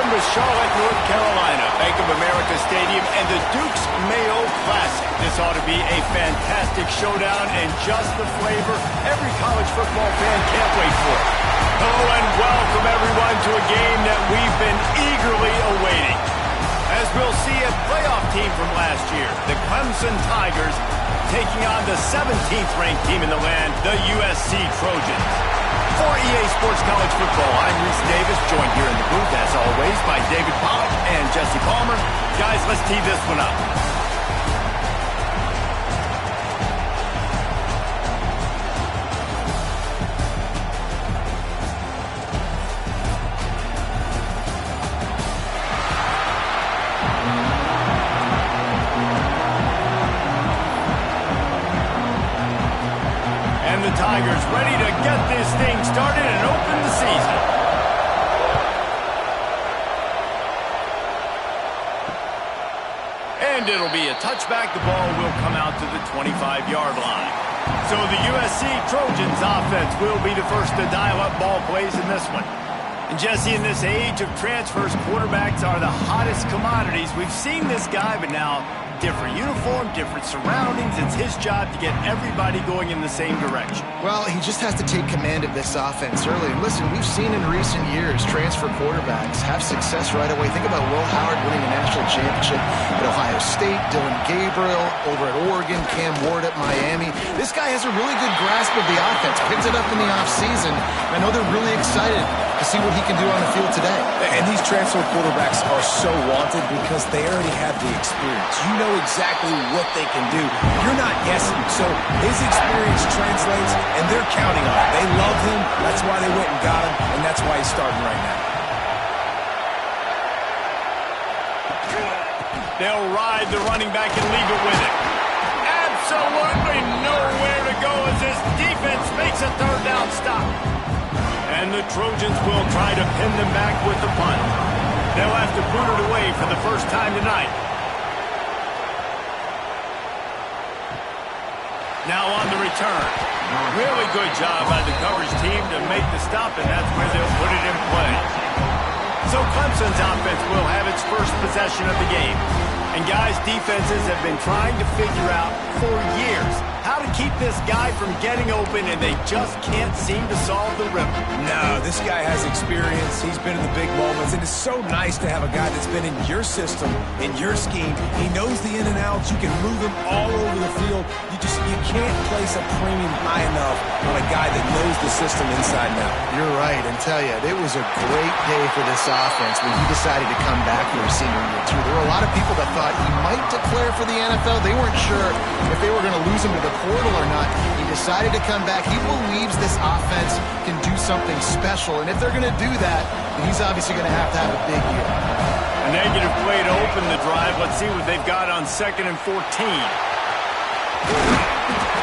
Columbus, Charlotte, North Carolina, Bank of America Stadium, and the Duke's Mayo Classic. This ought to be a fantastic showdown and just the flavor every college football fan can't wait for. Hello and welcome everyone to a game that we've been eagerly awaiting. As we'll see a playoff team from last year, the Clemson Tigers, taking on the 17th ranked team in the land, the USC Trojans. For EA Sports College Football, I'm Reese Davis, joined here in the booth, as always, by David Pollack and Jesse Palmer. Guys, let's tee this one up. The Tigers ready to get this thing started and open the season. And it'll be a touchback. The ball will come out to the 25-yard line. So the USC Trojans offense will be the first to dial up ball plays in this one. And Jesse, in this age of transfers, quarterbacks are the hottest commodities. We've seen this guy, but now different uniform, different surroundings. It's his job to get everybody going in the same direction. Well, he just has to take command of this offense early. And listen, we've seen in recent years transfer quarterbacks have success right away. Think about Will Howard winning a national championship at Ohio State, Dylan Gabriel over at Oregon, Cam Ward at Miami. This guy has a really good grasp of the offense, picked it up in the offseason. I know they're really excited to see what he can do on the field today. And these transfer quarterbacks are so wanted because they already have the experience. You know exactly what they can do. You're not guessing. So his experience translates, and they're counting on it. They love him. That's why they went and got him, and that's why he's starting right now. They'll ride the running back and leave it with it. Absolutely nowhere to go as this defense makes a third down stop. And the Trojans will try to pin them back with the punt. They'll have to boot it away for the first time tonight. Now on the return. Really good job by the coverage team to make the stop, and that's where they'll put it in play. So Clemson's offense will have its first possession of the game. And guys, defenses have been trying to figure out for years how to keep this guy from getting open, and they just can't seem to solve the riddle. No, this guy has experience. He's been in the big moments, and it's so nice to have a guy that's been in your system, in your scheme. He knows the in and outs. You can move him all over the field. You can't place a premium high enough on a guy that knows the system inside and out. You're right, and tell you, it was a great day for this offense when he decided to come back for his senior year, too. There were a lot of people that thought he might declare for the NFL. They weren't sure if they were going to lose him to the portal or not. He decided to come back. He believes this offense can do something special, and if they're going to do that, then he's obviously going to have a big year. A negative play to open the drive. Let's see what they've got on 2nd and 14.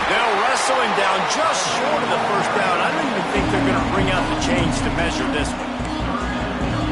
They'll wrestle him down just short of the first down. I don't even think they're going to bring out the chains to measure this one.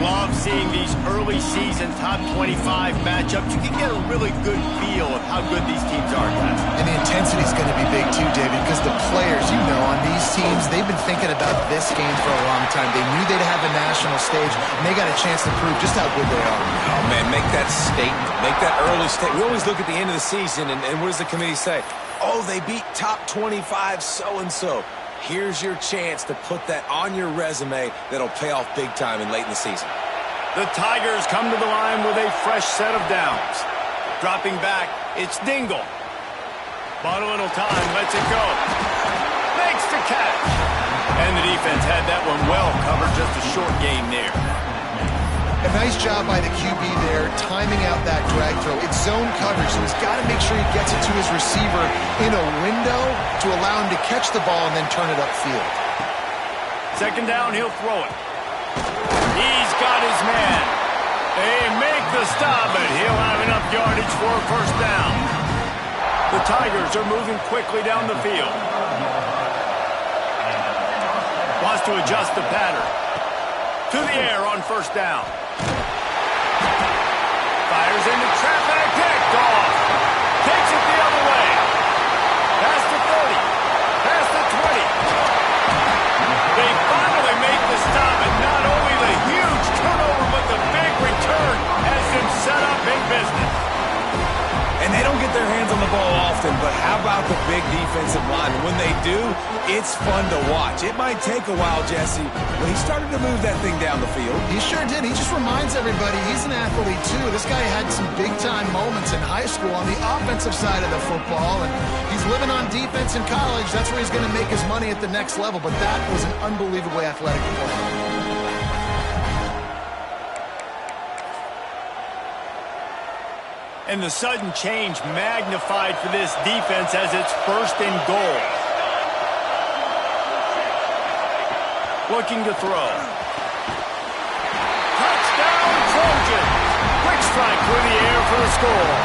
Love seeing these early season top 25 matchups. You can get a really good feel of how good these teams are, guys. And the intensity is going to be big too, David, because the players, on these teams, they've been thinking about this game for a long time. They knew they'd have a national stage, and they got a chance to prove just how good they are. Oh, man, make that statement. Make that early statement. We always look at the end of the season, and what does the committee say? Oh, they beat top 25 so-and-so. Here's your chance to put that on your resume that'll pay off big time and late in the season. The Tigers come to the line with a fresh set of downs. Dropping back, it's Dingle. Bought a little time, lets it go. Makes the catch. And the defense had that one well covered, just a short game there. A nice job by the QB there, timing out that drag throw. It's zone coverage, so he's got to make sure he gets it to his receiver in a window to allow him to catch the ball and then turn it upfield. 2nd down, he'll throw it. He's got his man. They make the stop, but he'll have enough yardage for a first down. The Tigers are moving quickly down the field. Wants to adjust the pattern. To the air on 1st down. Fires into traffic, picked off. Takes it the other way. Past the 30. Past the 20. They finally make the stop, and not only the huge turnover, but the big ball often, but how about the big defensive line? When they do, it's fun to watch. It might take a while, Jesse, but he started to move that thing down the field. He sure did. He just reminds everybody he's an athlete, too. This guy had some big-time moments in high school on the offensive side of the football, and he's living on defense in college. That's where he's going to make his money at the next level, but that was an unbelievably athletic play. And the sudden change magnified for this defense as it's 1st and goal. Looking to throw. Touchdown, Trojans! Quick strike through the air for the score.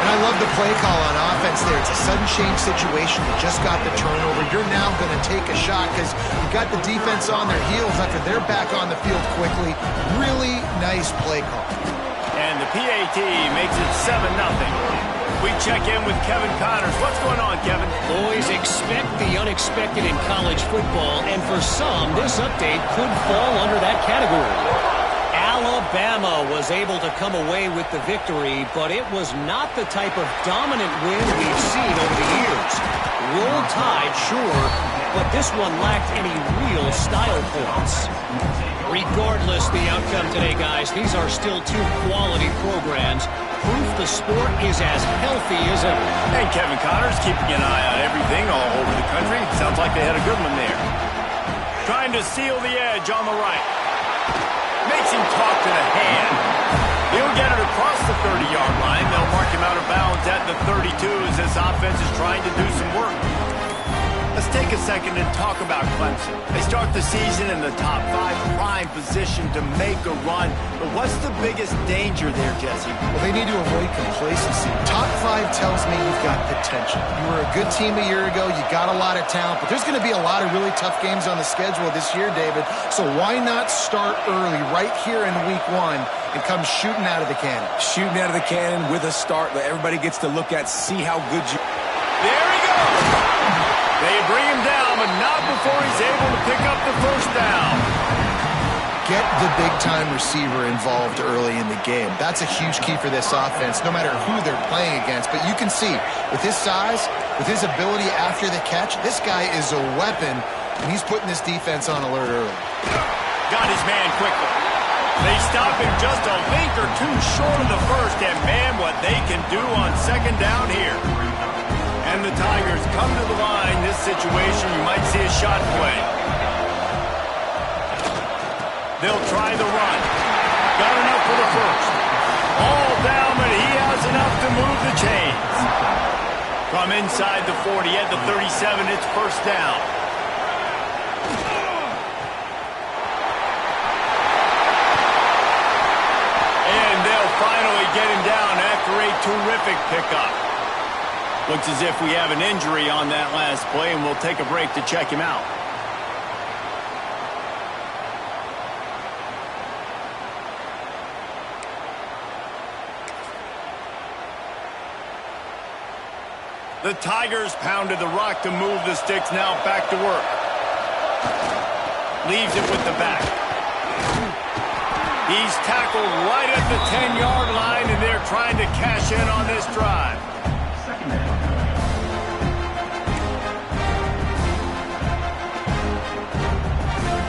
And I love the play call on offense there. It's a sudden change situation. You just got the turnover. You're now going to take a shot because you got the defense on their heels after they're back on the field quickly. Really nice play call. And the PAT makes it 7-0. We check in with Kevin Connors. What's going on, Kevin? Boys, expect the unexpected in college football, and for some, this update could fall under that category. Alabama was able to come away with the victory, but it was not the type of dominant win we've seen over the years. Roll Tide, sure, but this one lacked any real style points. Regardless the outcome today, guys, these are still two quality programs. Proof the sport is as healthy as ever. And Kevin Connors keeping an eye on everything all over the country. Sounds like they had a good one there. Trying to seal the edge on the right. Makes him talk to the hand. He'll get it across the 30-yard line. They'll mark him out of bounds at the 32 as this offense is trying to do some work. Let's take a second and talk about Clemson. They start the season in the top 5, prime position to make a run. But what's the biggest danger there, Jesse? Well, they need to avoid complacency. Top 5 tells me you've got potential. You were a good team a year ago. You got a lot of talent. But there's going to be a lot of really tough games on the schedule this year, David. So why not start early right here in week 1 and come shooting out of the cannon? Shooting out of the cannon with a start that everybody gets to look at, see how good you... There he goes! They bring him down, but not before he's able to pick up the first down. Get the big-time receiver involved early in the game. That's a huge key for this offense, no matter who they're playing against. But you can see, with his size, with his ability after the catch, this guy is a weapon, and he's putting this defense on alert early. Got his man quickly. They stop him just a link or two short of the first, and man, what they can do on 2nd down here. And the Tigers come to the line. This situation, you might see a shot play. They'll try the run. Got enough for the first. All down, but he has enough to move the chains. From inside the 40 at the 37, it's 1st down. And they'll finally get him down after a terrific pickup. Looks as if we have an injury on that last play, and we'll take a break to check him out. The Tigers pounded the rock to move the sticks, now back to work. Leaves it with the back. He's tackled right at the 10-yard line, and they're trying to cash in on this drive.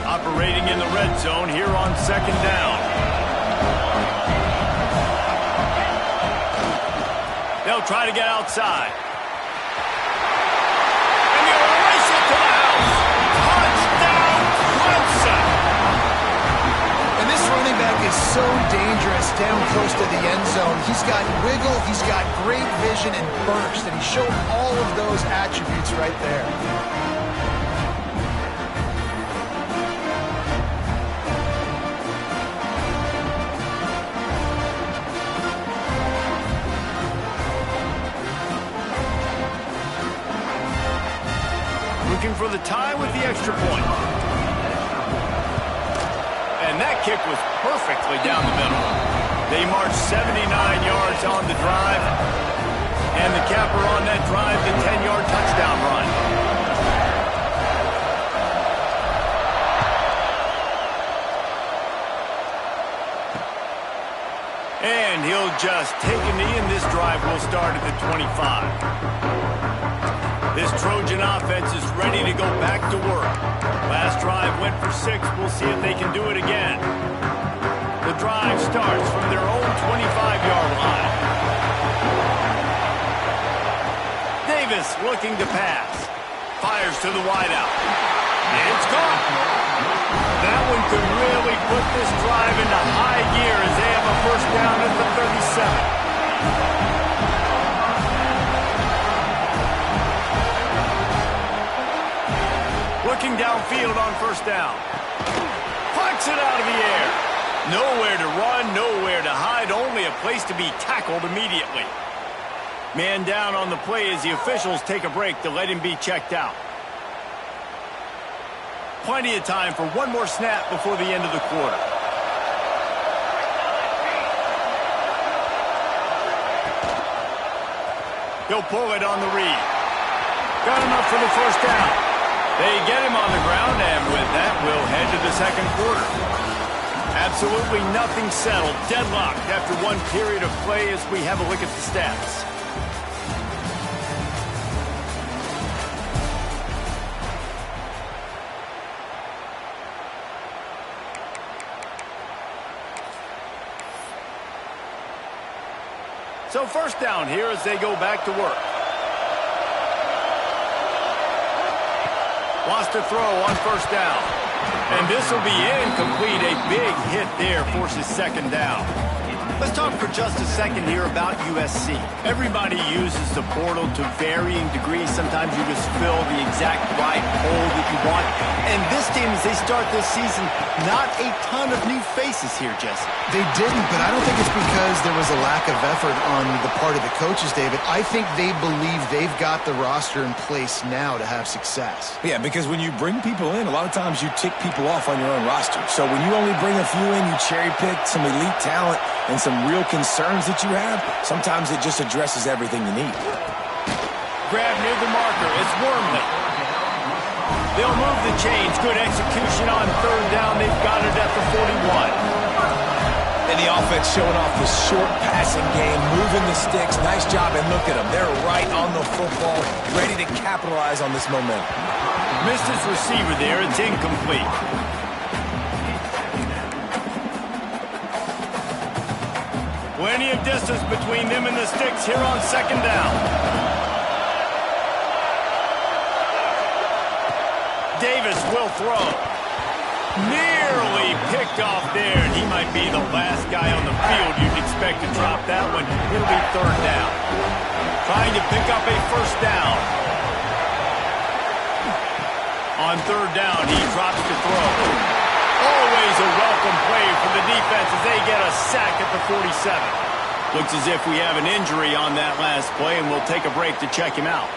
Operating in the red zone here on 2nd down. They'll try to get outside. And they'll race it to the house. Touchdown, Clemson! And this running back is so dangerous down close to the end zone. He's got wiggle, he's got great vision and burst, and he showed all of those attributes right there. Looking for the tie with the extra point. And that kick was perfectly down the middle. They marched 79 yards on the drive. And the capper on that drive, the 10-yard touchdown run. And and he'll just take a knee, and this drive will start at the 25. This Trojan offense is ready to go back to work. Last drive went for 6. We'll see if they can do it again. The drive starts from their own 25-yard line. Davis looking to pass. Fires to the wideout. And it's gone. That one could really put this drive into high gear as they have a first down at the 37. Looking downfield on first down. Plucks it out of the air. Nowhere to run, nowhere to hide, only a place to be tackled immediately. Man down on the play as the officials take a break to let him be checked out. Plenty of time for one more snap before the end of the quarter. He'll pull it on the read. Got enough for the first down. They get him on the ground, and with that, we'll head to the second quarter. Absolutely nothing settled. Deadlocked after one period of play as we have a look at the stats. So first down here as they go back to work. Wants to throw on first down. And this will be incomplete. A big hit there forces second down. Let's talk for just a second here about USC. Everybody uses the portal to varying degrees. Sometimes you just fill the exact right hole that you want. And this team, as they start this season, not a ton of new faces here, Jesse. They didn't, but I don't think it's because there was a lack of effort on the part of the coaches, David. I think they believe they've got the roster in place now to have success. Yeah, because when you bring people in, a lot of times you tick people off on your own roster. So when you only bring a few in, you cherry pick some elite talent and some real concerns that you have, sometimes it just addresses everything you need. Grab near the marker. It's Wormley. They'll move the chains. Good execution on third down. They've got it at the 41. And the offense showing off the short passing game, moving the sticks. Nice job, and look at them. They're right on the football, ready to capitalize on this momentum. Missed his receiver there. It's incomplete. Plenty of distance between them and the sticks here on second down. Davis will throw. Nearly picked off there, and he might be the last guy on the field you'd expect to drop that one. It'll be third down. Trying to pick up a first down. On third down, he drops to throw. Always a welcome play for the defense as they get a sack at the 47. Looks as if we have an injury on that last play, and we'll take a break to check him out.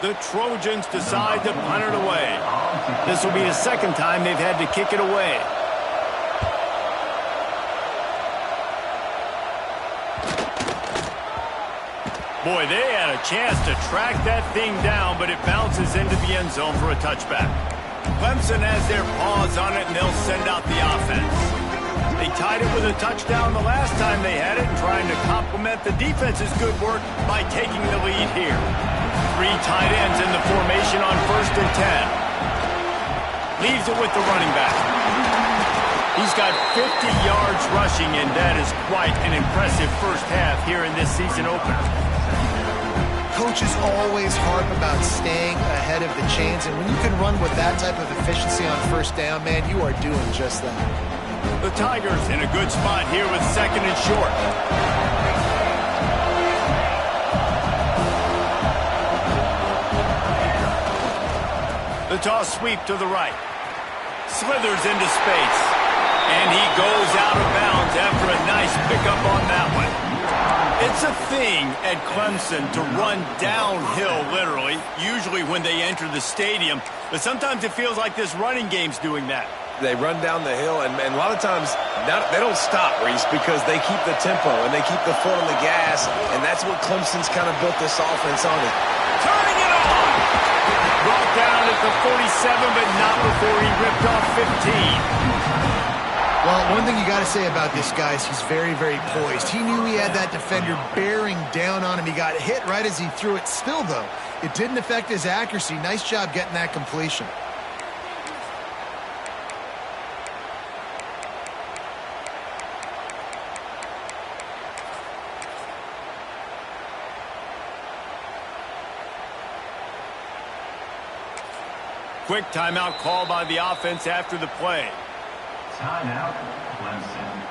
The Trojans decide to punt it away. This will be the second time they've had to kick it away. Boy, they had a chance to track that thing down, but it bounces into the end zone for a touchback. Clemson has their paws on it, and they'll send out the offense. They tied it with a touchdown the last time they had it, trying to complement the defense's good work by taking the lead here. 3 tight ends in the formation on 1st and 10. Leaves it with the running back. He's got 50 yards rushing, and that is quite an impressive first half here in this season opener. Coaches always harp about staying ahead of the chains, and when you can run with that type of efficiency on first down, man, you are doing just that. The Tigers in a good spot here with second and short. The toss sweep to the right. Slithers into space. And he goes out of bounds after a nice pickup on that one. It's a thing at Clemson to run downhill, literally, usually when they enter the stadium. But sometimes it feels like this running game's doing that. They run down the hill, and a lot of times they don't stop, Reese, because they keep the tempo and they keep the foot on the gas, and that's what Clemson's kind of built this offense on. Turning it on! Brought down at the 47, but not before he ripped off 15. Well, one thing you got to say about this guy is he's very, very poised. He knew he had that defender bearing down on him. He got hit right as he threw it. Still, though, it didn't affect his accuracy. Nice job getting that completion. Quick timeout call by the offense after the play. Timeout, Clemson.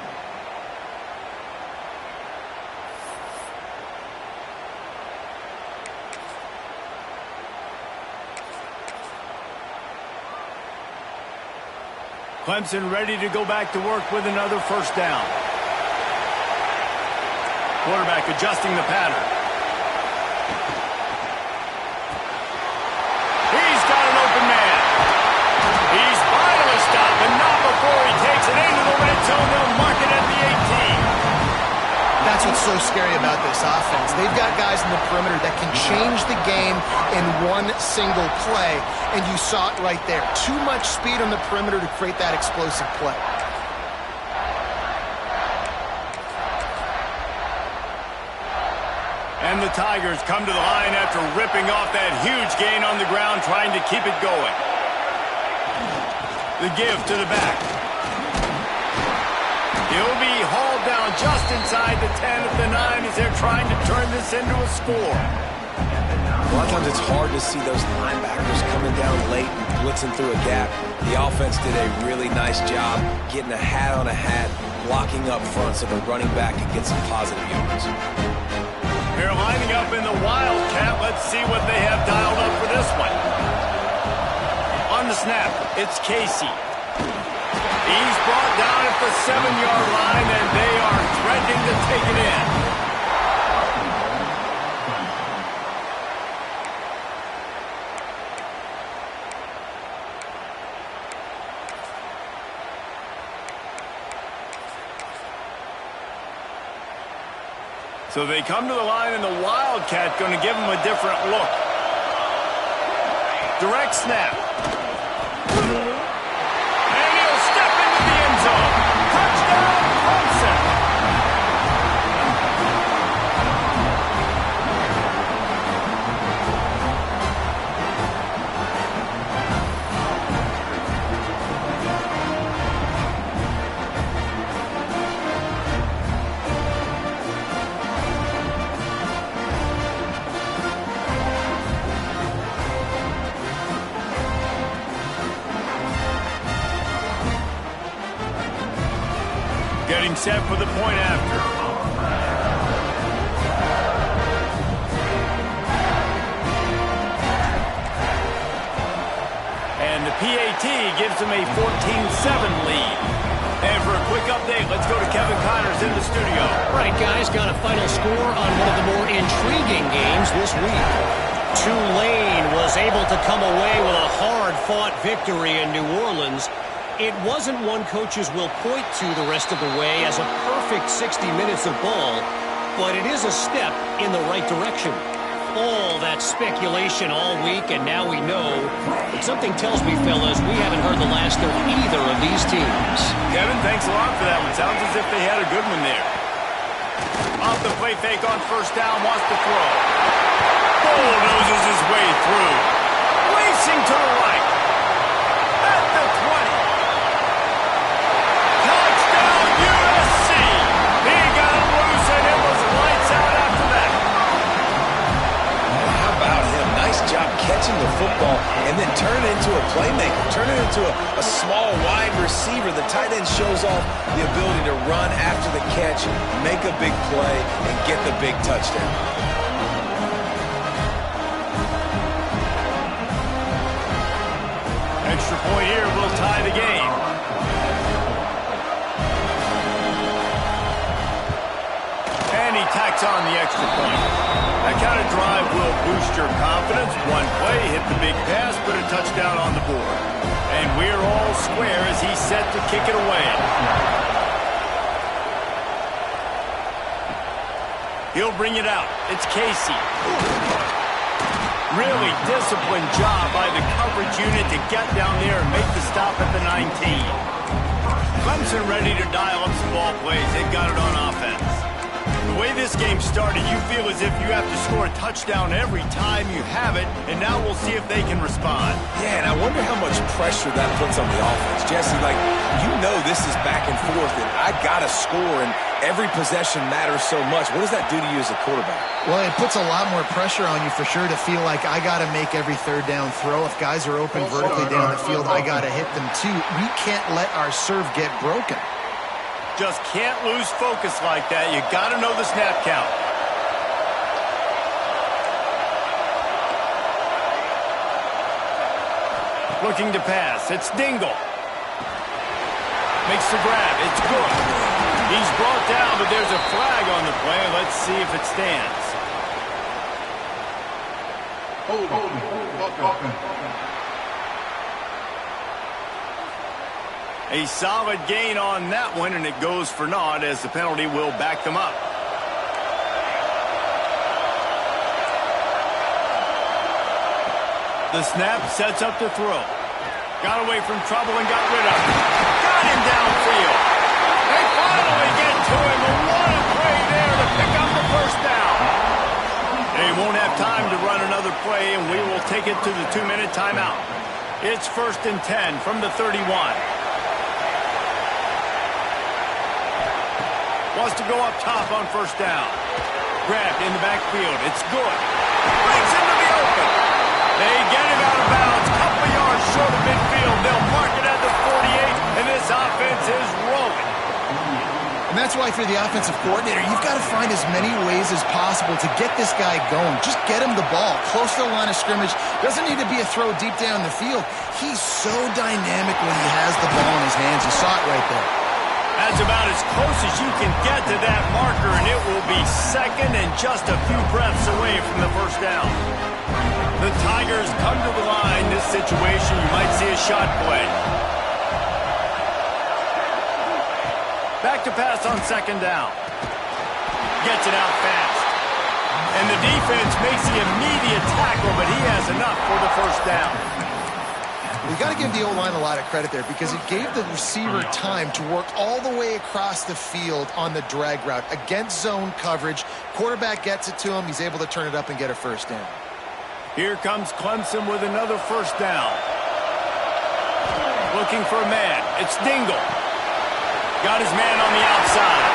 Clemson ready to go back to work with another first down. Quarterback adjusting the pattern. He's got an open man. He's finally stopped, but not before he takes it into the red zone. They'll mark it at the 18. That's what's so scary about this offense. They've got guys in the perimeter that can change the game in one single play, and you saw it right there. Too much speed on the perimeter to create that explosive play. And the Tigers come to the line after ripping off that huge gain on the ground, trying to keep it going. The give to the back. He'll be hauled down just inside the 10 at the 9 as they're trying to turn this into a score. A lot of times it's hard to see those linebackers coming down late and blitzing through a gap. The offense did a really nice job getting a hat on a hat, blocking up front so the running back can get some positive yards. They're lining up in the Wildcat. Let's see what they have dialed up for this one. On the snap, it's Casey. He's brought down at the 7-yard line, and they are threatening to take it in. So they come to the line, and the Wildcat going to give them a different look. Direct snap. And he'll step into the end zone. Touchdown, Clemson. Getting set for the point after. And the PAT gives them a 14-7 lead. And for a quick update, let's go to Kevin Connors in the studio. All right, guys, got a final score on one of the more intriguing games this week. Tulane was able to come away with a hard-fought victory in New Orleans. It wasn't one coaches will point to the rest of the way as a perfect 60 minutes of ball, but it is a step in the right direction. All that speculation all week, and now we know. Something tells me, fellas, we haven't heard the last of either of these teams. Kevin, thanks a lot for that one. Sounds as if they had a good one there. Off the play fake on first down, wants to throw. Bulldozes his way through. Racing to the right. At the 20. Touchdown, USC. He got him loose, and it was lights out after that. How about him? Nice job catching the football and then turn it into a playmaker. Turn it into a small wide receiver. The tight end shows off the ability to run after the catch, make a big play, and get the big touchdown. Extra point here will tie the game. And he tacks on the extra point. That kind of drive will boost your confidence. One play, hit the big pass, put a touchdown on the board. And we're all square as he's set to kick it away. He'll bring it out. It's Casey. Really disciplined job by the coverage unit to get down there and make the stop at the 19. Clemson ready to dial up some ball plays. They've got it on offense. The way this game started, you feel as if you have to score a touchdown every time you have it, and now we'll see if they can respond. Yeah, and I wonder how much pressure that puts on the offense. Jesse, like, you know this is back and forth, and I got to score, and every possession matters so much. What does that do to you as a quarterback? Well, it puts a lot more pressure on you for sure to feel like I got to make every third down throw. If guys are open vertically down the field, I got to hit them too. We can't let our serve get broken. Just can't lose focus like that. You got to know the snap count. Looking to pass. It's Dingle. Makes the grab. It's good. He's brought down, but there's a flag on the play. Let's see if it stands. A solid gain on that one, and it goes for naught as the penalty will back them up. The snap sets up the throw. Got away from trouble and got rid of it. Got him downfield. They finally get to him. A what a play there to pick up the first down. They won't have time to run another play, and we will take it to the 2-minute timeout. It's 1st and 10 from the 31. Wants to go up top on first down. Grabbed in the backfield. It's good. Breaks into the open. They get him out of bounds. Couple yards short of midfield. They'll mark it at the 48, and this offense is rolling. And that's why, for the offensive coordinator, you've got to find as many ways as possible to get this guy going. Just get him the ball close to the line of scrimmage. Doesn't need to be a throw deep down the field. He's so dynamic when he has the ball in his hands. You saw it right there. That's about as close as you can get to that marker, and it will be second and just a few breaths away from the first down. The Tigers come to the line. This situation, you might see a shot play. Back to pass on second down. Gets it out fast. And the defense makes the immediate tackle, but he has enough for the first down. We've got to give the O-line a lot of credit there because it gave the receiver time to work all the way across the field on the drag route against zone coverage. Quarterback gets it to him. He's able to turn it up and get a first down. Here comes Clemson with another first down. Looking for a man. It's Dingle. Got his man on the outside.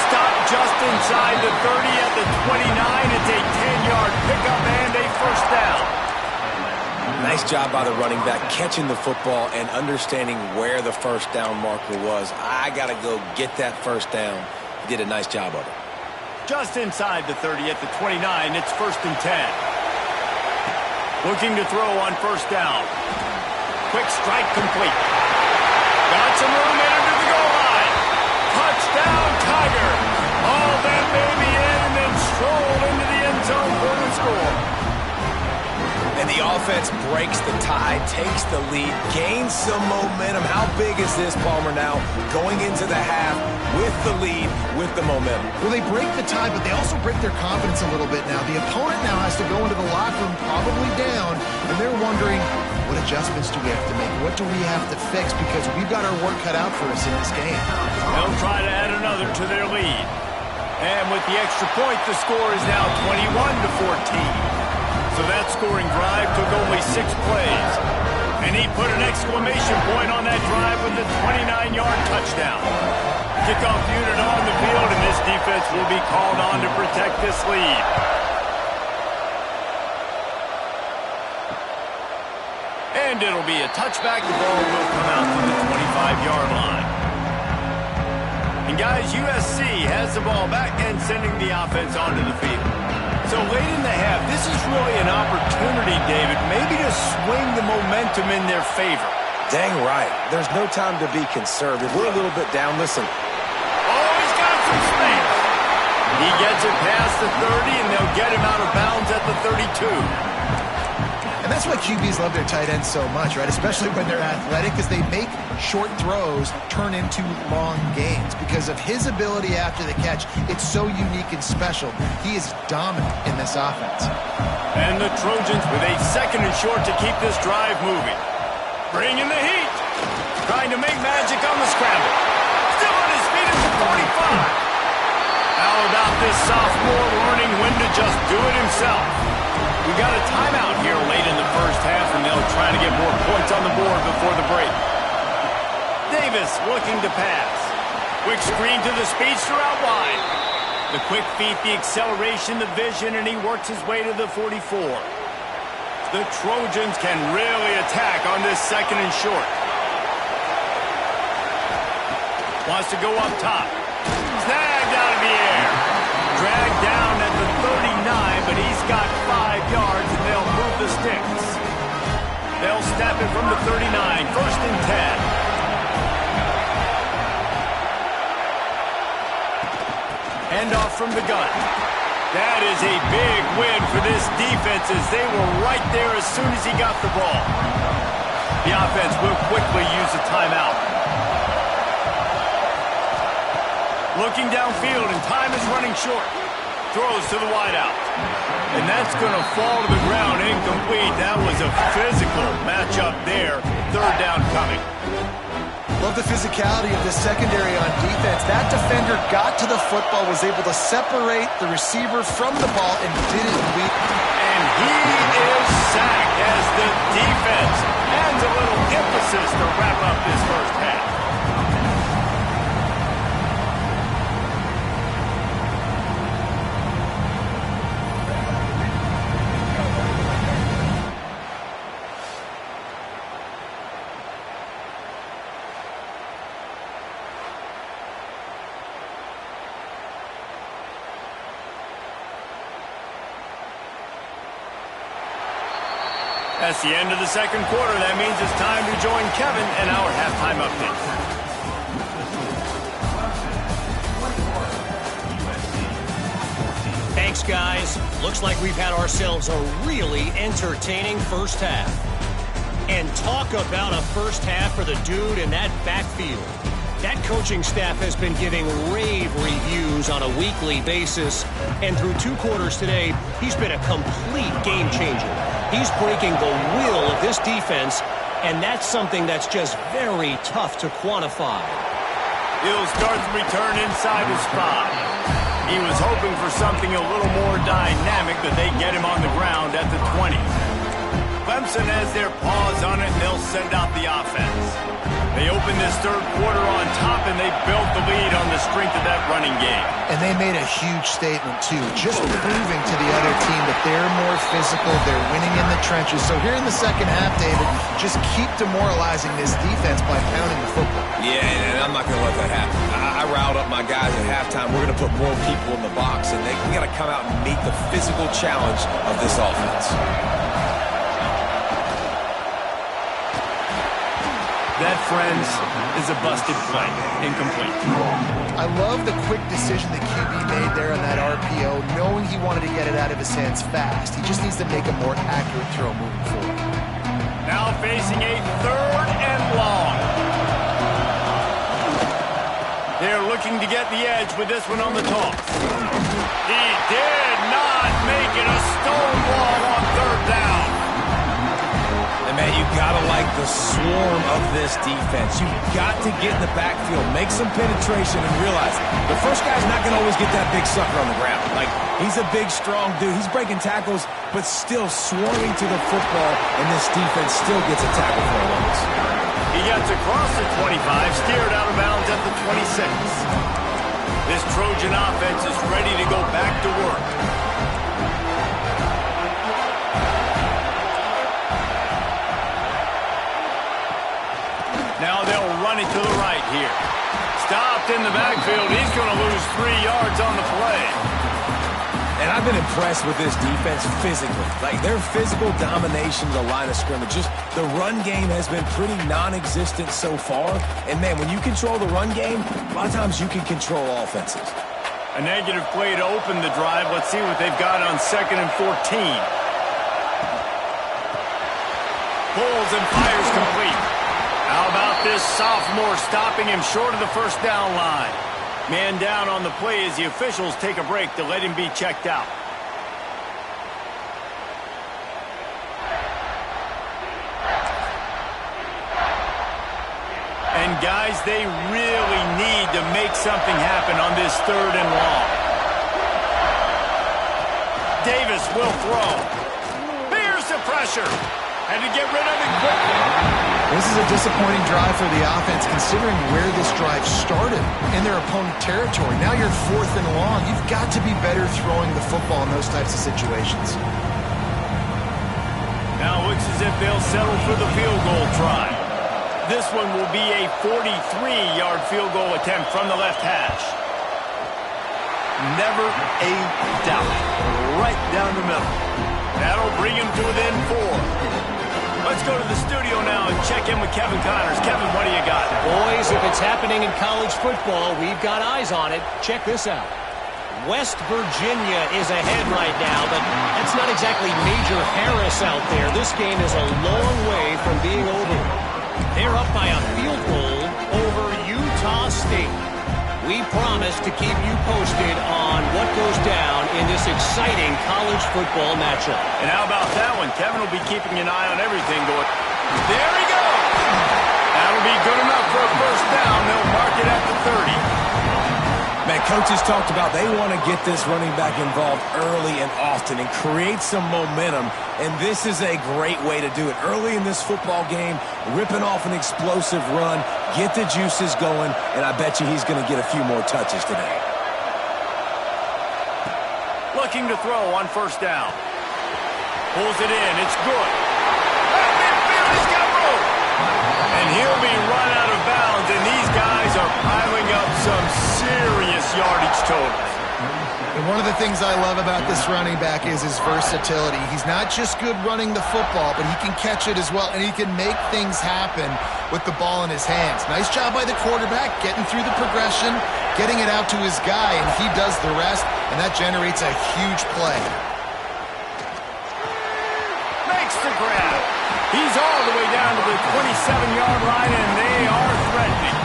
Stopped just inside the 30 at the 29. It's a 10-yard pickup and a first down. Nice job by the running back, catching the football and understanding where the first down marker was. I got to go get that first down. He did a nice job of it. Just inside the 30 at the 29, it's 1st and 10. Looking to throw on first down. Quick strike complete. Got some room in under the goal line. Touchdown, Tigers. All that baby in and then strolled into the end zone for the score. And the offense breaks the tie, takes the lead, gains some momentum. How big is this, Palmer, now going into the half with the lead, with the momentum? Well, they break the tie, but they also break their confidence a little bit now. The opponent now has to go into the locker room probably down, and they're wondering, what adjustments do we have to make? What do we have to fix? Because we've got our work cut out for us in this game. They'll try to add another to their lead. And with the extra point, the score is now 21-14. So that scoring drive took only 6 plays. And he put an exclamation point on that drive with a 29-yard touchdown. Kickoff unit on the field, and this defense will be called on to protect this lead. And it'll be a touchback. The ball will come out to the 25-yard line. And guys, USC has the ball back and sending the offense onto the field. So late in the half, this is really an opportunity, David, maybe to swing the momentum in their favor. Dang right. There's no time to be conservative. We're a little bit down. Listen. Oh, he's got some space. He gets it past the 30, and they'll get him out of bounds at the 32. And that's why QBs love their tight ends so much, right? Especially when they're athletic, because they make short throws turn into long gains. Because of his ability after the catch, it's so unique and special. He is dominant in this offense. And the Trojans with a 2nd and short to keep this drive moving. Bring in the heat. Trying to make magic on the scramble. Still on his feet at the 45. How about this sophomore learning when to just do it himself? We got a timeout here late in the first half, and they'll try to get more points on the board before the break. Davis looking to pass. Quick screen to the speedster out wide. The quick feet, the acceleration, the vision, and he works his way to the 44. The Trojans can really attack on this second and short. Wants to go up top. Snagged out of the air. Dragged down at the 39, but he's got 5 yards, and they'll move the sticks. They'll snap it from the 39, first and 10. Hand off from the gun. That is a big win for this defense as they were right there as soon as he got the ball. The offense will quickly use a timeout. Looking downfield, and time is running short. Throws to the wideout. And that's going to fall to the ground incomplete. That was a physical matchup there. Third down coming. Love the physicality of this secondary on defense. That defender got to the football, was able to separate the receiver from the ball, and didn't leave. And he is sacked as the defense adds a little emphasis to wrap up this first half. That's the end of the second quarter. That means it's time to join Kevin in our halftime update. Thanks, guys. Looks like we've had ourselves a really entertaining first half. And talk about a first half for the dude in that backfield. That coaching staff has been giving rave reviews on a weekly basis. And through 2 quarters today, he's been a complete game changer. He's breaking the will of this defense, and that's something that's just very tough to quantify. He'll start the return inside his spot. He was hoping for something a little more dynamic, but they get him on the ground at the 20. Clemson has their paws on it, and they'll send out the offense. They open this third quarter on top, and they built the lead on the strength of that running game. And they made a huge statement, too, just proving to the other team that they're more physical, they're winning in the trenches. So here in the second half, David, just keep demoralizing this defense by pounding the football. Yeah, and I'm not going to let that happen. I riled up my guys at halftime. We're going to put more people in the box, and we got to come out and meet the physical challenge of this offense. That, friends, is a busted play. Incomplete. I love the quick decision that QB made there on that RPO, knowing he wanted to get it out of his hands fast. He just needs to make a more accurate throw moving forward. Now facing a third and long. They're looking to get the edge with this one on the toss. He did not make it a stonewall on third down. And, man, you got to like the swarm of this defense. You've got to get in the backfield, make some penetration, and realize the first guy's not going to always get that big sucker on the ground. Like, he's a big, strong dude. He's breaking tackles, but still swarming to the football, and this defense still gets a tackle for a loss. He gets across the 25, steered out of bounds at the 26. This Trojan offense is ready to go back to work. Now they'll run it to the right here. Stopped in the backfield. He's going to lose 3 yards on the play. And I've been impressed with this defense physically. Like, their physical domination of the line of scrimmage. Just the run game has been pretty non-existent so far. And, man, when you control the run game, a lot of times you can control offenses. A negative play to open the drive. Let's see what they've got on 2nd and 14. Pulls and fires complete. How about this sophomore stopping him short of the first down line? Man down on the play as the officials take a break to let him be checked out. And guys, they really need to make something happen on this 3rd and long. Davis will throw. Here's the pressure. And to get rid of it quickly. This is a disappointing drive for the offense considering where this drive started in their opponent territory. Now you're 4th and long. You've got to be better throwing the football in those types of situations. Now it looks as if they'll settle for the field goal try. This one will be a 43-yard field goal attempt from the left hash. Never a doubt. Right down the middle. That'll bring him to within 4. Let's go to the studio now and check in with Kevin Connors. Kevin, what do you got? Boys, if it's happening in college football, we've got eyes on it. Check this out. West Virginia is ahead right now, but that's not exactly Major Harris out there. This game is a long way from being over. They're up by a field goal over Utah State. We promise to keep you posted on what goes down in this exciting college football matchup. And how about that one? Kevin will be keeping an eye on everything going. There he goes! That'll be good enough for a first down. They'll mark it at the 30. Man, coaches talked about they want to get this running back involved early and often and create some momentum, and this is a great way to do it. Early in this football game, ripping off an explosive run, get the juices going, and I bet you he's going to get a few more touches today. Looking to throw on first down. Pulls it in. It's good. At midfield, he's got room. And he'll be run out of bounds, and these guys are piling up some serious yardage totals. And one of the things I love about this running back is his versatility. He's not just good running the football, but he can catch it as well, and he can make things happen with the ball in his hands. Nice job by the quarterback, getting through the progression, getting it out to his guy, and he does the rest, and that generates a huge play. Makes the grab. He's all the way down to the 27-yard line, and they are threatening.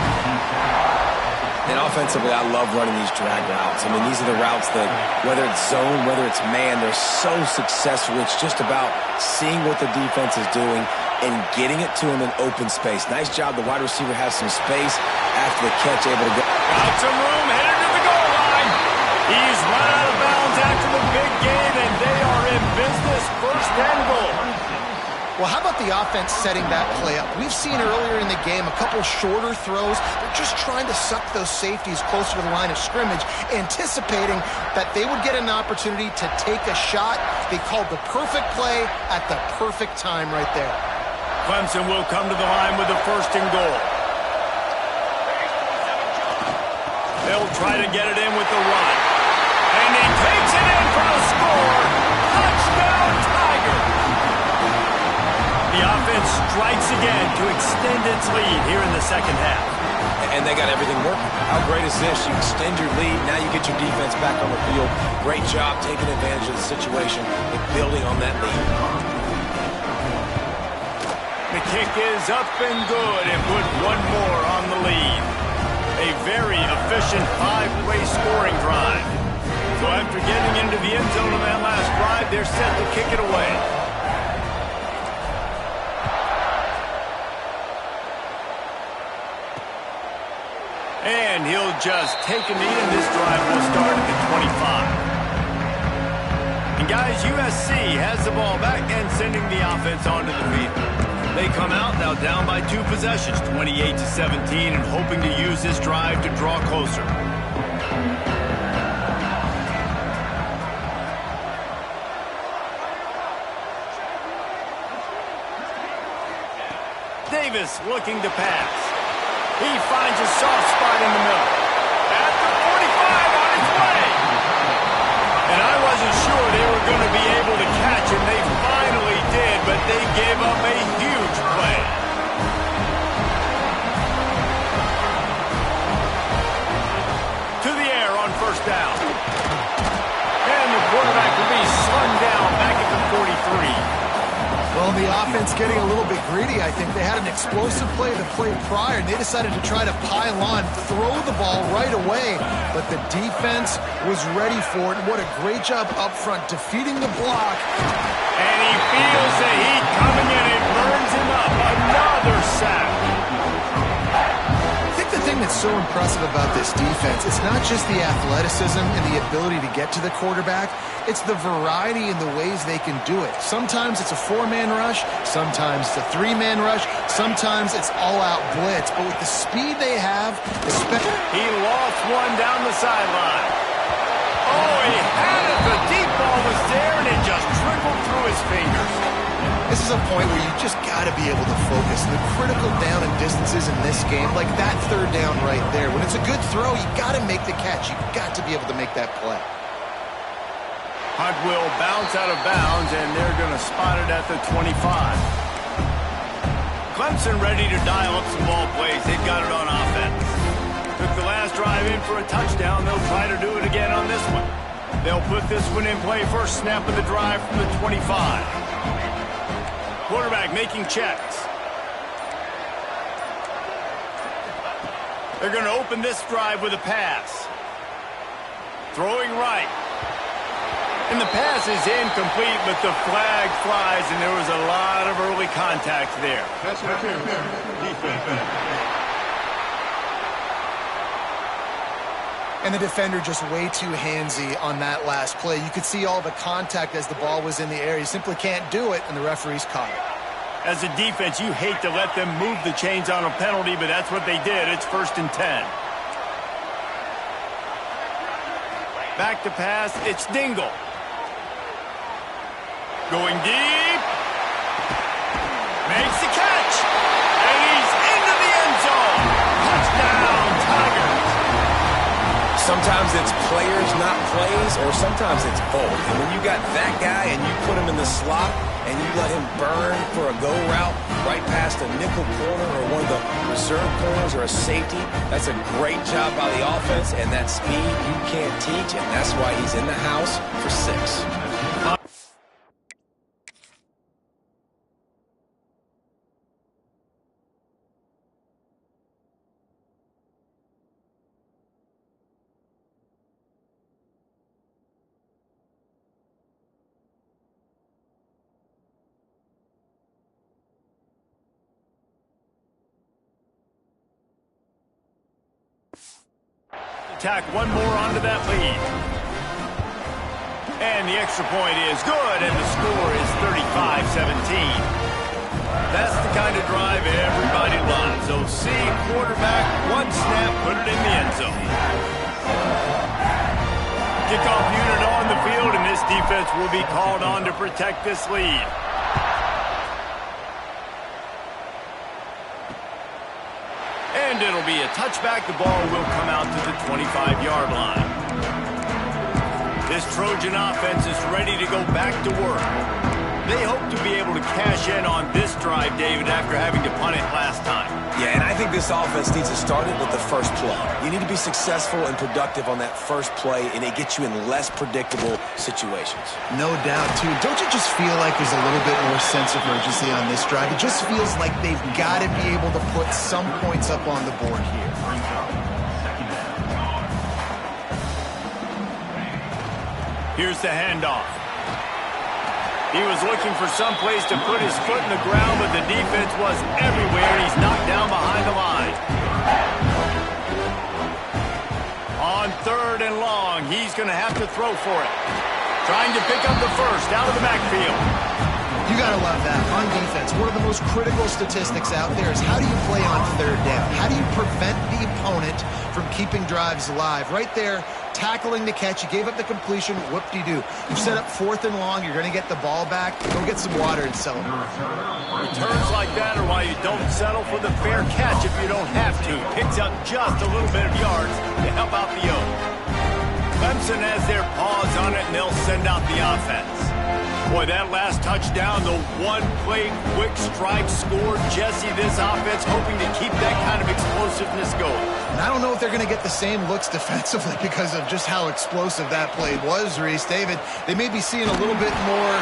And offensively, I love running these drag routes. I mean, these are the routes that, whether it's zone, whether it's man, they're so successful. It's just about seeing what the defense is doing and getting it to him in open space. Nice job. The wide receiver has some space after the catch, able to go. Got some room, headed to the goal line. He's run out of bounds after the big game, and they are in business. First and goal. Well, how about the offense setting that play up? We've seen earlier in the game a couple shorter throws. They're just trying to suck those safeties closer to the line of scrimmage, anticipating that they would get an opportunity to take a shot. They called the perfect play at the perfect time right there. Clemson will come to the line with the first and goal. They'll try to get it in with the run. And he takes it in for the score. Touchdown, Tiger! The offense strikes again to extend its lead here in the second half. And they got everything working. How great is this? You extend your lead, now you get your defense back on the field. Great job taking advantage of the situation and building on that lead. The kick is up and good and put one more on the lead. A very efficient 5-play scoring drive. So after getting into the end zone on that last drive, they're set to kick it away. And he'll just take a knee, and this drive will start at the 25. And guys, USC has the ball back and sending the offense onto the field. They come out now down by 2 possessions, 28-17, and hoping to use this drive to draw closer. Davis looking to pass. He finds a soft spot in the middle. At the 45 on its way. And I wasn't sure they were going to be able to catch him. They finally did, but they gave up a huge play. To the air on first down. And the quarterback will be slung down back at the 43. Well, the offense getting a little bit greedy, I think. They had an explosive play the play prior, and they decided to try to pile on, throw the ball right away. But the defense was ready for it. What a great job up front, defeating the block. And he feels the heat coming in. It burns him up. Another sack. that's so impressive about this defense, it's not just the athleticism and the ability to get to the quarterback. It's the variety in the ways they can do it. Sometimes it's a 4-man rush. Sometimes it's a 3-man rush. Sometimes it's all-out blitz. But with the speed they have, he lost one down the sideline. Oh, he had it. The deep ball was there, and it just trickled through his fingers. This is a point where you just got to be able to focus. The critical down and distances in this game, like that third down right there. When it's a good throw, you got to make the catch. You got to be able to make that play. Hunt will bounce out of bounds, and they're going to spot it at the 25. Clemson ready to dial up some ball plays. They've got it on offense. Took the last drive in for a touchdown. They'll try to do it again on this one. They'll put this one in play first snap of the drive from the 25. Quarterback making checks. They're going to open this drive with a pass. Throwing right. And the pass is incomplete, but the flag flies, and there was a lot of early contact there. And the defender just way too handsy on that last play. You could see all the contact as the ball was in the air. You simply can't do it, and the referees caught it. As a defense, you hate to let them move the chains on a penalty, but that's what they did. It's 1st and 10. Back to pass. It's Dingle. Going deep. Makes the catch. And he's into the end zone. Touchdown, Tigers. Sometimes it's players, not plays, or sometimes it's both. And when you got that guy and you put him in the slot and you let him burn for a go route right past a nickel corner or one of the reserve corners or a safety, that's a great job by the offense, and that speed you can't teach, and that's why he's in the house for 6. Tack one more onto that lead. And the extra point is good, and the score is 35-17. That's the kind of drive everybody loves. So see quarterback, one snap, put it in the end zone. Kickoff unit on the field, and this defense will be called on to protect this lead. And it'll be a touchback. The ball will come out to the 25-yard line. This Trojan offense is ready to go back to work. They hope to be able to cash in on this drive, David, after having to punt it last time. Yeah, and I think this offense needs to start it with the first play. You need to be successful and productive on that first play, and it gets you in less predictable situations. No doubt, too. Don't you just feel like there's a little bit more sense of urgency on this drive? It just feels like they've got to be able to put some points up on the board here. Here's the handoff. He was looking for some place to put his foot in the ground, but the defense was everywhere, and he's knocked down behind the line. On 3rd and long, he's going to have to throw for it. Trying to pick up the first out of the backfield. You got to love that. On defense, one of the most critical statistics out there is how do you play on 3rd down? How do you prevent the opponent from keeping drives alive? Right there, tackling the catch. You gave up the completion. Whoop-de-doo. You set up 4th and long. You're going to get the ball back. Go get some water and celebrate. Returns like that are why you don't settle for the fair catch if you don't have to. Picks up just a little bit of yards to help out the O's. Clemson has their paws on it, and they'll send out the offense. Boy, that last touchdown, the one-play quick strike score. Jesse, this offense hoping to keep that kind of explosiveness going. And I don't know if they're going to get the same looks defensively because of just how explosive that play was, Reese. David, they may be seeing a little bit more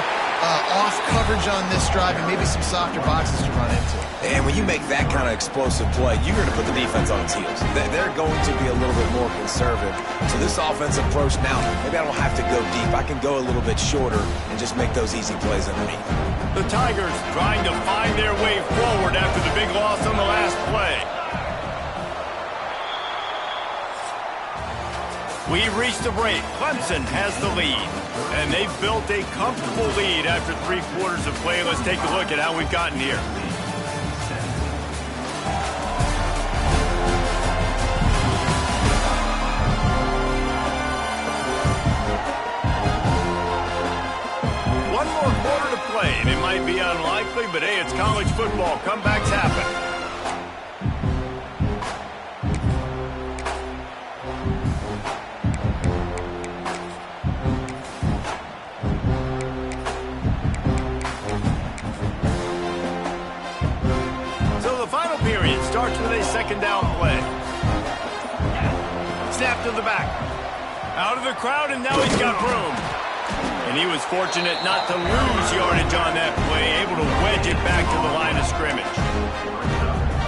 off coverage on this drive and maybe some softer boxes to run into. And when you make that kind of explosive play, you're going to put the defense on its heels. They're going to be a little bit more conservative. So this offensive approach now, maybe I don't have to go deep. I can go a little bit shorter and just make those easy plays underneath. The Tigers trying to find their way forward after the big loss on the last play. We've reached the break. Clemson has the lead. And they've built a comfortable lead after 3 quarters of play. Let's take a look at how we've gotten here. One more quarter to play, and it might be unlikely, but hey, it's college football. Comebacks happen. Starts with a second down play. Snap to the back. Out of the crowd, and now he's got room. And he was fortunate not to lose yardage on that play, able to wedge it back to the line of scrimmage.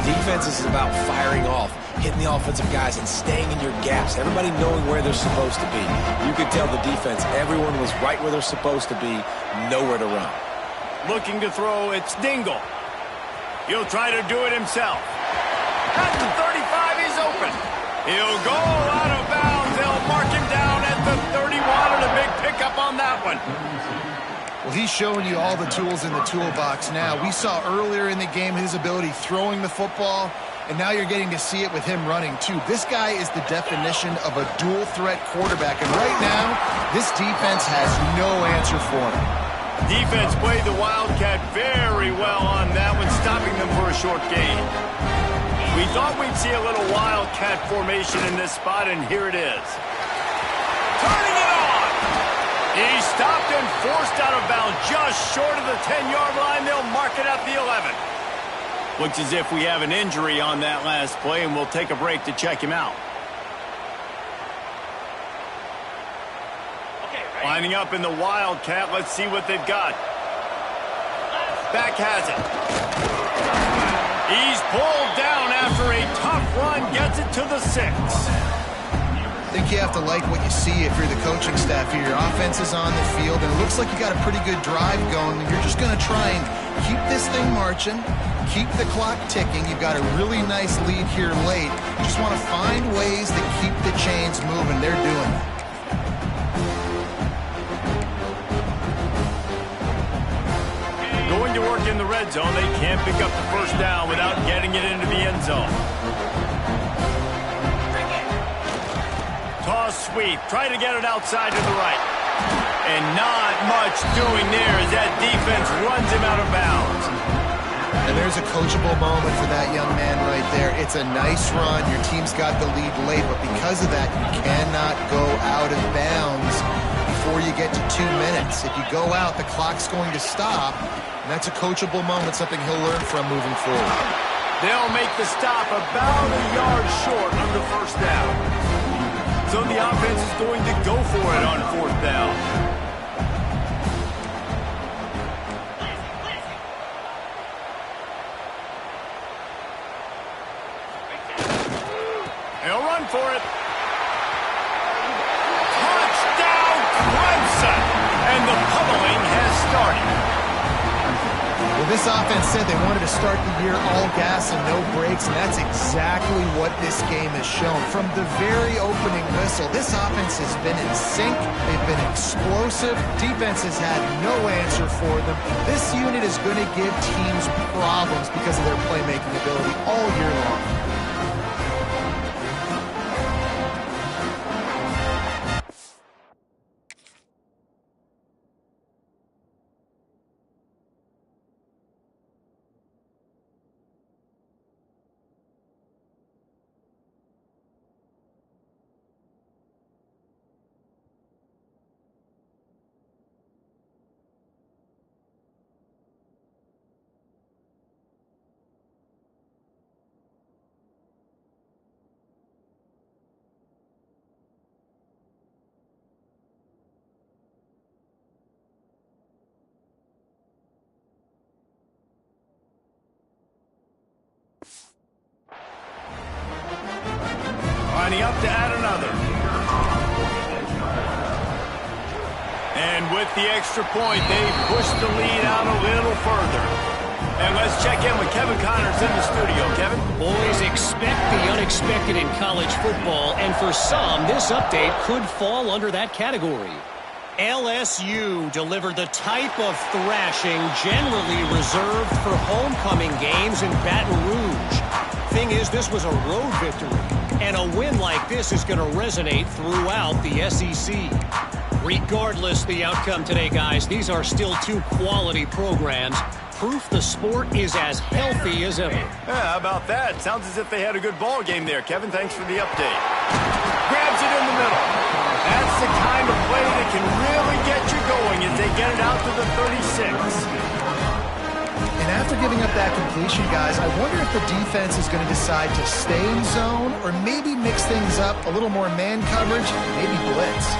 Defense is about firing off, hitting the offensive guys, and staying in your gaps. Everybody knowing where they're supposed to be. You could tell the defense, everyone was right where they're supposed to be, nowhere to run. Looking to throw, it's Dingle. He'll try to do it himself. At the 35, he's open. He'll go out of bounds. They'll mark him down at the 31, and a big pickup on that one. Well, he's showing you all the tools in the toolbox now. We saw earlier in the game his ability throwing the football, and now you're getting to see it with him running, too. This guy is the definition of a dual-threat quarterback, and right now, this defense has no answer for him. Defense played the Wildcat very well on that one, stopping them for a short gain. We thought we'd see a little Wildcat formation in this spot, and here it is. Turning it on! He's stopped and forced out of bounds just short of the 10-yard line. They'll mark it at the 11. Looks as if we have an injury on that last play, and we'll take a break to check him out. Lining up in the Wildcat. Let's see what they've got. Back has it. He's pulled down after a tough run. Gets it to the 6. I think you have to like what you see if you're the coaching staff here. Your offense is on the field, and it looks like you got a pretty good drive going. And you're just going to try and keep this thing marching, keep the clock ticking. You've got a really nice lead here late. You just want to find ways to keep the chains moving. They're doing that. Going to work in the red zone. They can't pick up the first down without getting it into the end zone. Toss sweep. Try to get it outside to the right. And not much doing there as that defense runs him out of bounds. And there's a coachable moment for that young man right there. It's a nice run. Your team's got the lead late, but because of that, you cannot go out of bounds before you get to 2 minutes. If you go out, the clock's going to stop. And that's a coachable moment, something he'll learn from moving forward. They'll make the stop about a yard short of the first down. So the offense is going to go for it on 4th down. He'll run for it. Touchdown, Clemson! And the pummeling has started. Well, this offense said they wanted to start the year all gas and no brakes, and that's exactly what this game has shown. From the very opening whistle, this offense has been in sync. They've been explosive. Defense has had no answer for them. This unit is going to give teams problems because of their playmaking ability all year long. Lining up to add another. And with the extra point, they push the lead out a little further. And let's check in with Kevin Connors in the studio. Kevin? Boys, expect the unexpected in college football, and for some, this update could fall under that category. LSU delivered the type of thrashing generally reserved for homecoming games in Baton Rouge. Thing is, this was a road victory, and a win like this is going to resonate throughout the SEC. Regardless the outcome today, guys, these are still two quality programs. Proof the sport is as healthy as ever. Yeah, how about that? Sounds as if they had a good ball game there. Kevin, thanks for the update. Grabs it in the middle. That's the kind of play that can really get you going as they get it out to the 36. And after giving up that completion, guys, I wonder if the defense is going to decide to stay in zone or maybe mix things up, a little more man coverage, maybe blitz.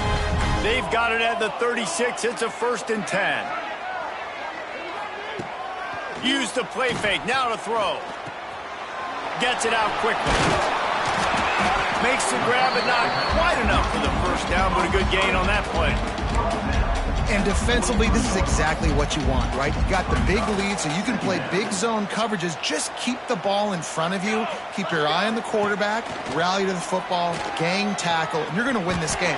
They've got it at the 36. It's a 1st and 10. Use the play fake. Now to throw. Gets it out quickly. Makes the grab, but not quite enough for the 1st down, but a good gain on that play. And defensively, this is exactly what you want, right? You got the big lead, so you can play big zone coverages. Just keep the ball in front of you. Keep your eye on the quarterback. Rally to the football. Gang tackle. And you're going to win this game.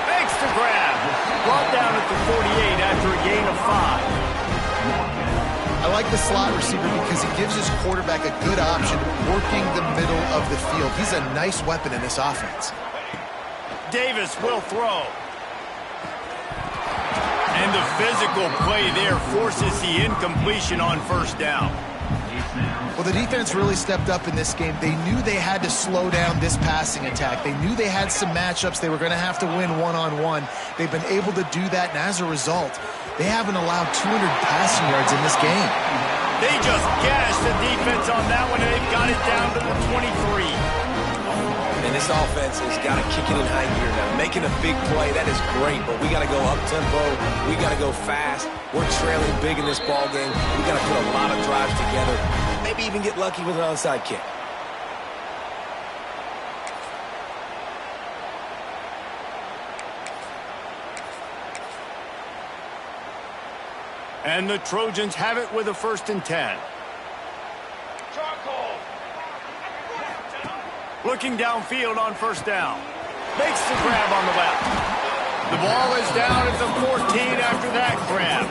Makes the grab. Brought down at the 48 after a gain of 5. I like the slot receiver because he gives his quarterback a good option working the middle of the field. He's a nice weapon in this offense. Davis will throw. And the physical play there forces the incompletion on 1st down. Well, the defense really stepped up in this game. They knew they had to slow down this passing attack. They knew they had some matchups they were going to have to win one-on-one. They've been able to do that, and as a result, they haven't allowed 200 passing yards in this game. They just gashed the defense on that one, and they've got it down to the 23. And this offense has got to kick it in high gear now. Making a big play, that is great, but we got to go up-tempo. We got to go fast. We're trailing big in this ball game. We got to put a lot of drives together. Maybe even get lucky with an onside kick. And the Trojans have it with a 1st and 10. Looking downfield on 1st down. Makes the grab on the left. The ball is down at the 14 after that grab.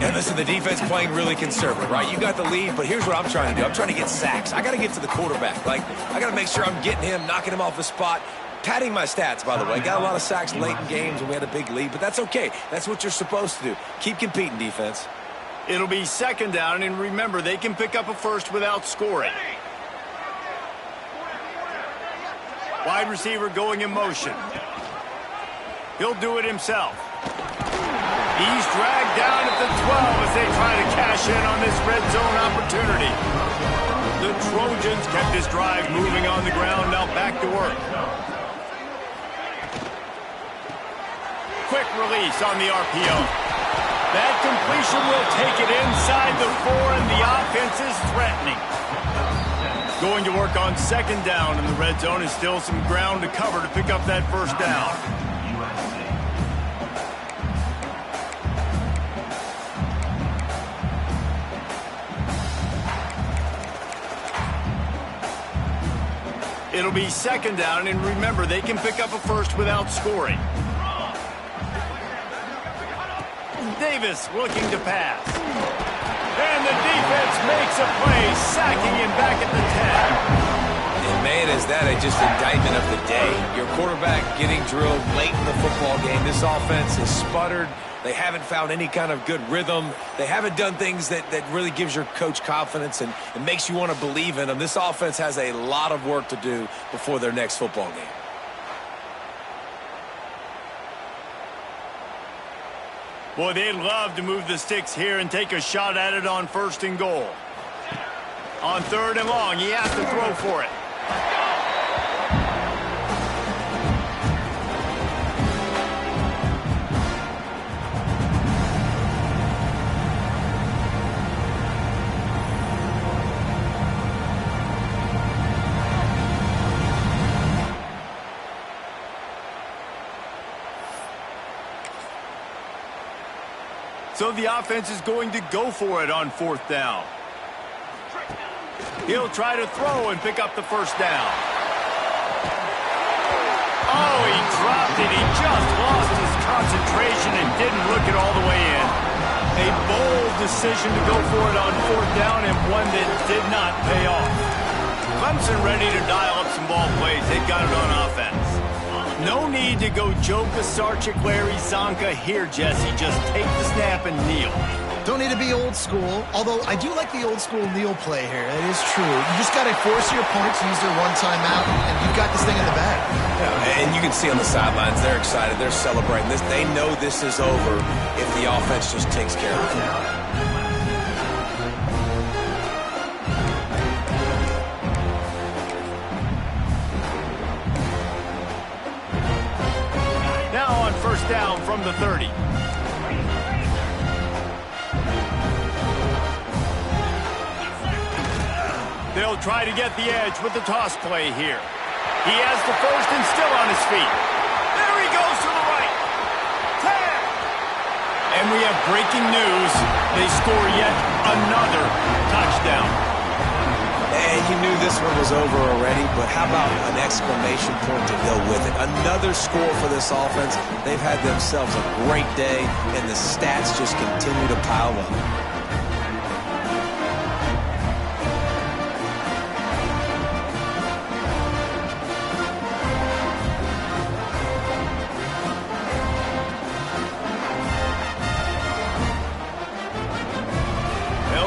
And listen, the defense playing really conservative, right? You got the lead, but here's what I'm trying to do. I'm trying to get sacks. I got to get to the quarterback. I got to make sure I'm getting him, knocking him off the spot. Padding my stats, by the way. Got a lot of sacks late in games when we had a big lead, but that's okay. That's what you're supposed to do. Keep competing, defense. It'll be 2nd down, and remember, they can pick up a 1st without scoring. Wide receiver going in motion. He'll do it himself. He's dragged down at the 12 as they try to cash in on this red zone opportunity. The Trojans kept this drive moving on the ground, now back to work. Quick release on the RPO. That completion will take it inside the 4, and the offense is threatening. Going to work on 2nd down in the red zone is still some ground to cover to pick up that 1st down. USC. It'll be 2nd down, and remember, they can pick up a 1st without scoring. Davis looking to pass. And the defense makes a play, sacking him back at the 10. And man, is that just indictment of the day. Your quarterback getting drilled late in the football game. This offense has sputtered. They haven't found any kind of good rhythm. They haven't done things that really gives your coach confidence and makes you want to believe in them. This offense has a lot of work to do before their next football game. Boy, they'd love to move the sticks here and take a shot at it on 1st and goal. On 3rd and long, he has to throw for it. So the offense is going to go for it on 4th down. He'll try to throw and pick up the first down. Oh, he dropped it. He just lost his concentration and didn't look it all the way in. A bold decision to go for it on fourth down and one that did not pay off. Clemson ready to dial up some ball plays. They've got it on offense. No need to go Joe Pisarcik, Larry Zonka here, Jesse. Just take the snap and kneel. Don't need to be old school, although I do like the old school kneel play here. That is true. You just got to force your opponent to use their one-time out, and you've got this thing in the bag. Yeah, and you can see on the sidelines, they're excited. They're celebrating this. They know this is over if the offense just takes care of it. Now on first down from the 30. They'll try to get the edge with the toss play here. He has the first and still on his feet. There he goes to the right. 10. And we have breaking news. They score yet another touchdown. And you knew this one was over already, but how about an exclamation point to go with it? Another score for this offense. They've had themselves a great day, and the stats just continue to pile up.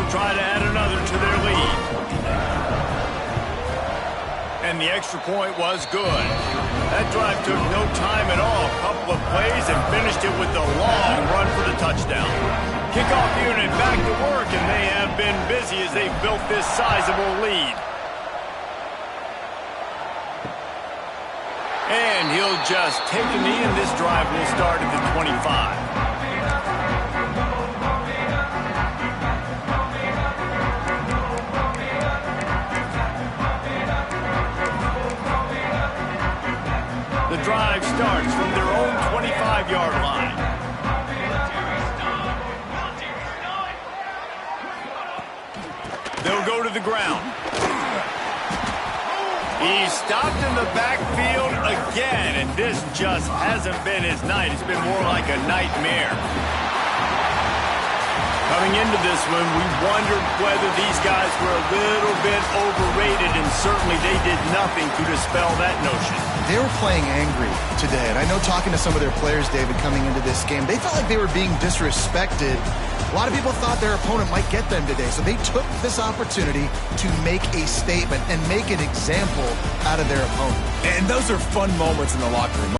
Try to add another to their lead. And the extra point was good. That drive took no time at all. A couple of plays and finished it with a long run for the touchdown. Kickoff unit back to work, and they have been busy as they've built this sizable lead. And he'll just take a knee, and this drive will start at the 25. The drive starts from their own 25-yard line. They'll go to the ground. He's stopped in the backfield again, and this just hasn't been his night. It's been more like a nightmare. Coming into this one, we wondered whether these guys were a little bit overrated, and certainly they did nothing to dispel that notion. They were playing angry today, and I know talking to some of their players, David, coming into this game, they felt like they were being disrespected. A lot of people thought their opponent might get them today, so they took this opportunity to make a statement and make an example out of their opponent. And those are fun moments in the locker room.